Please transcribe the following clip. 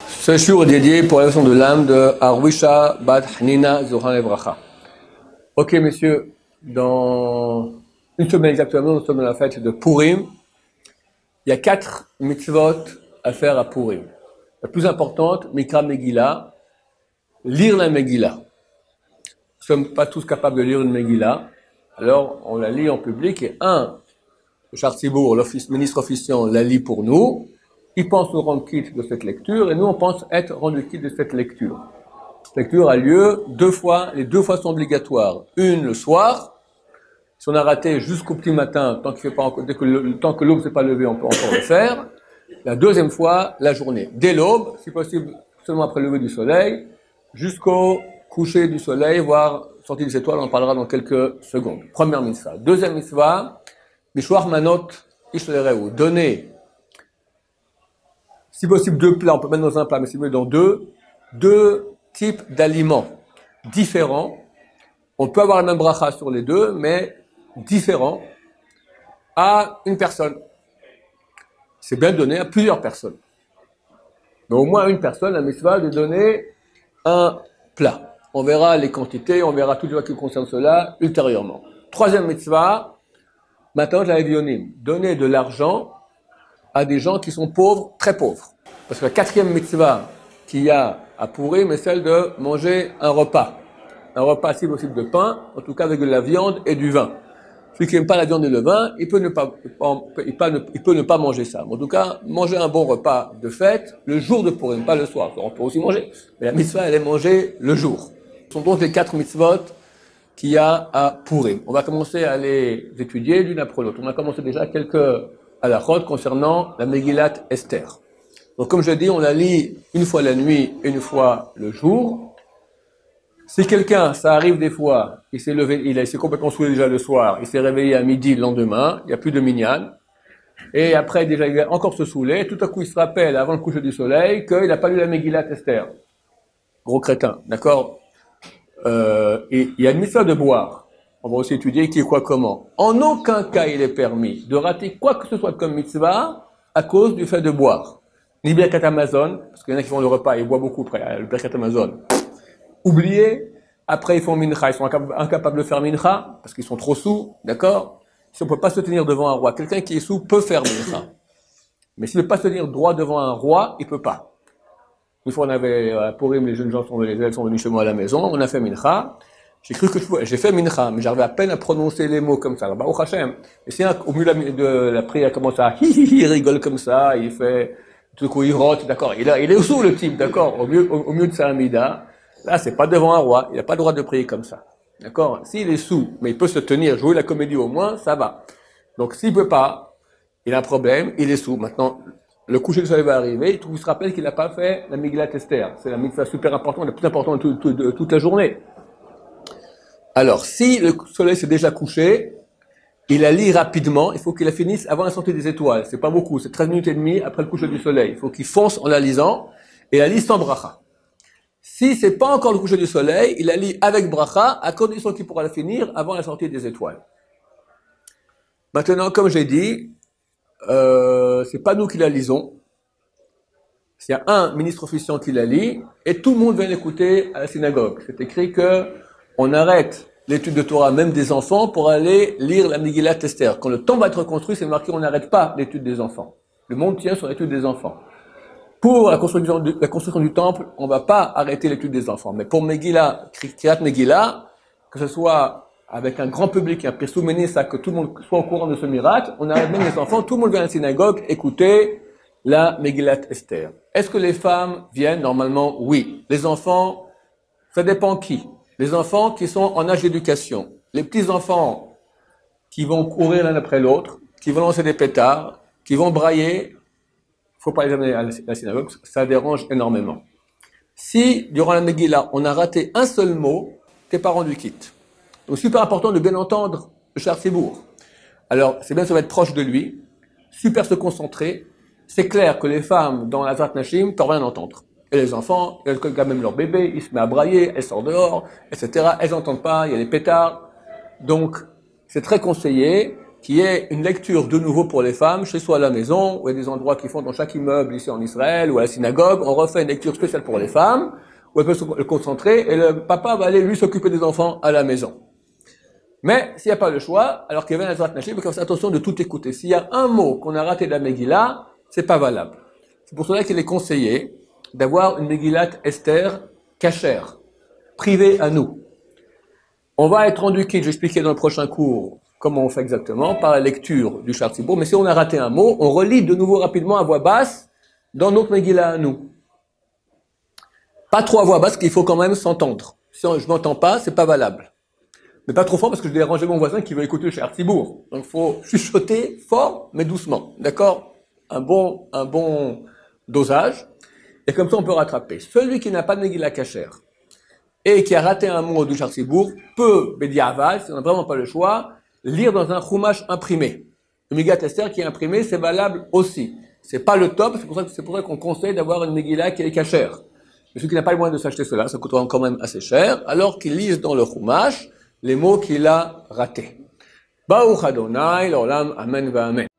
Ce jour est dédié pour l'élection de l'âme de Arwisha Bat Hanina Zohan Evracha. Ok, messieurs, dans une semaine exactement, nous sommes dans la fête de Purim. Il y a 4 mitzvot à faire à Purim. La plus importante, Mikra Megillah, lire la Megillah. Nous ne sommes pas tous capables de lire une Megillah, alors on la lit en public et le Shar Tzibour, ministre officiant, la lit pour nous. Il pense nous rendre quitte de cette lecture et nous on pense être rendu quitte de cette lecture. Cette lecture a lieu 2 fois, les 2 fois sont obligatoires. Une le soir, si on a raté jusqu'au petit matin, tant que l'aube ne s'est pas levée, on peut encore le faire. La deuxième fois, la journée. Dès l'aube, si possible seulement après le lever du soleil, jusqu'au coucher du soleil, voire sortie des étoiles, on en parlera dans quelques secondes. Première mitzvah. Deuxième mitzvah, Mishwar Manot Ishleleu, donner si possible 2 plats, on peut mettre dans un plat, mais si vous voulez dans 2 types d'aliments différents. On peut avoir la même bracha sur les 2, mais différents à une personne. C'est bien de donner à plusieurs personnes. Mais au moins à une personne, la mitzvah de donner un plat. On verra les quantités, on verra tout ce qui concerne cela ultérieurement. Troisième mitzvah, maintenant la evionim, donner de l'argent à des gens qui sont pauvres, très pauvres. Parce que la 4e mitzvah qu'il y a à Purim est celle de manger un repas. Un repas si possible de pain, en tout cas avec de la viande et du vin. Celui qui n'aime pas la viande et le vin, il peut ne pas manger ça. En tout cas, manger un bon repas de fête le jour de Purim, pas le soir. On peut aussi manger, mais la mitzvah elle est manger le jour. Ce sont donc les 4 mitzvot qu'il y a à Purim. On va commencer à les étudier l'une après l'autre. On a commencé déjà quelques halachot concernant la Megillat Esther. Donc comme je dis, on la lit une fois la nuit et une fois le jour. Si quelqu'un, ça arrive des fois, il s'est levé, il s'est complètement saoulé déjà le soir, il s'est réveillé à midi le lendemain, il n'y a plus de minyan, et après déjà il va encore se saouler, tout à coup il se rappelle avant le coucher du soleil qu'il n'a pas lu la Megillat Esther. Gros crétin, d'accord? Et il y a une mitzvah de boire. On va aussi étudier qui est quoi comment. En aucun cas il est permis de rater quoi que ce soit comme mitzvah à cause du fait de boire. Ni Birkat Hamazon, parce qu'il y en a qui font le repas, ils boivent beaucoup après, le Birkat Hamazon. Oubliés, après ils font mincha, ils sont incapables de faire mincha, parce qu'ils sont trop sous, d'accord? Si on ne peut pas se tenir devant un roi, quelqu'un qui est sous peut faire mincha. Mais s'il ne peut pas se tenir droit devant un roi, il ne peut pas. Une fois on avait, à Purim, les jeunes gens sont venus chez moi à la maison, on a fait mincha. J'ai cru que j'ai fait mincha, mais j'arrivais à peine à prononcer les mots comme ça. Baruch Hashem. Et si au milieu de la prière, il commence à il rigole comme ça, il fait, tout coup il rote, d'accord. Il est sous le type, d'accord. Au milieu de sa amida. Là, c'est pas devant un roi. Il n'a pas le droit de prier comme ça. D'accord? S'il est sous, mais il peut se tenir, jouer la comédie au moins, ça va. Donc, s'il peut pas, il a un problème, il est sous. Maintenant, le coucher du soleil va arriver, il se rappelle qu'il n'a pas fait la Megillat Esther. C'est la mitzvah super importante, la plus importante de toute la journée. Alors, si le soleil s'est déjà couché, il la lit rapidement, il faut qu'il la finisse avant la sortie des étoiles. C'est pas beaucoup, c'est 13 minutes et demie après le coucher du soleil. Il faut qu'il fonce en la lisant, et la lit sans bracha. Si c'est pas encore le coucher du soleil, il la lit avec bracha, à condition qu'il pourra la finir avant la sortie des étoiles. Maintenant, comme j'ai dit, c'est pas nous qui la lisons. Il y a un ministre officiant qui la lit, et tout le monde vient l'écouter à la synagogue. C'est écrit que on arrête l'étude de Torah, même des enfants, pour aller lire la Megillat Esther. Quand le temple va être construit, c'est marqué on n'arrête pas l'étude des enfants. Le monde tient sur l'étude des enfants. Pour la construction du temple, on va pas arrêter l'étude des enfants. Mais pour Megillah, Kriyat Megillah, que ce soit avec un grand public, un Pirsou Ménissa, que tout le monde soit au courant de ce miracle, on arrête même les enfants, tout le monde vient à la synagogue écouter la Megillat Esther. Est-ce que les femmes viennent? Normalement, oui. Les enfants, ça dépend qui. Les enfants qui sont en âge d'éducation. Les petits-enfants qui vont courir l'un après l'autre, qui vont lancer des pétards, qui vont brailler, faut pas les amener à la synagogue, ça dérange énormément. Si, durant la Megillah, on a raté un seul mot, t'es pas rendu quitte. Donc, super important de bien entendre le Shar Tzibour. Alors, c'est bien, ça va être proche de lui, super se concentrer. C'est clair que les femmes, dans la Zat Nashim, peuvent rien entendre. Et les enfants, elles quand même leur bébé, il se met à brailler, elles sortent dehors, etc. Elles n'entendent pas, il y a des pétards. Donc, c'est très conseillé qui est une lecture de nouveau pour les femmes, chez soi à la maison, où il y a des endroits qui font dans chaque immeuble ici en Israël, ou à la synagogue, on refait une lecture spéciale pour les femmes, où elles peuvent se concentrer, et le papa va aller lui s'occuper des enfants à la maison. Mais s'il n'y a pas le choix, alors qu'il y avait un Azrat Nashim, il faut faire attention de tout écouter. S'il y a un mot qu'on a raté de la Megillah, c'est pas valable. C'est pour cela qu'il est conseillé d'avoir une Megillat Esther cachère, privée à nous. On va être rendu quitte, j'expliquerai dans le prochain cours comment on fait exactement, par la lecture du Shar Tzibour. Mais si on a raté un mot, on relit de nouveau rapidement à voix basse dans notre Megillah à nous. Pas trop à voix basse, qu'il faut quand même s'entendre. Si je m'entends pas, c'est pas valable. Mais pas trop fort parce que je vais déranger mon voisin qui veut écouter le Shar Tzibour. Donc il faut chuchoter fort, mais doucement. D'accord? Un bon dosage. Et comme ça, on peut rattraper. Celui qui n'a pas de Megillah cachère et qui a raté un mot du Shar Tzibour peut, Bediaval, si on n'a vraiment pas le choix, lire dans un chumash imprimé. Le Megillat Esther qui est imprimé, c'est valable aussi. C'est pas le top, c'est pour ça qu'on conseille d'avoir une Megillah qui est cachère. Mais celui qui n'a pas le moyen de s'acheter cela, ça coûtera quand même assez cher, alors qu'il lise dans le chumash les mots qu'il a ratés. Baruch Adonai, l'olam, amen va amen.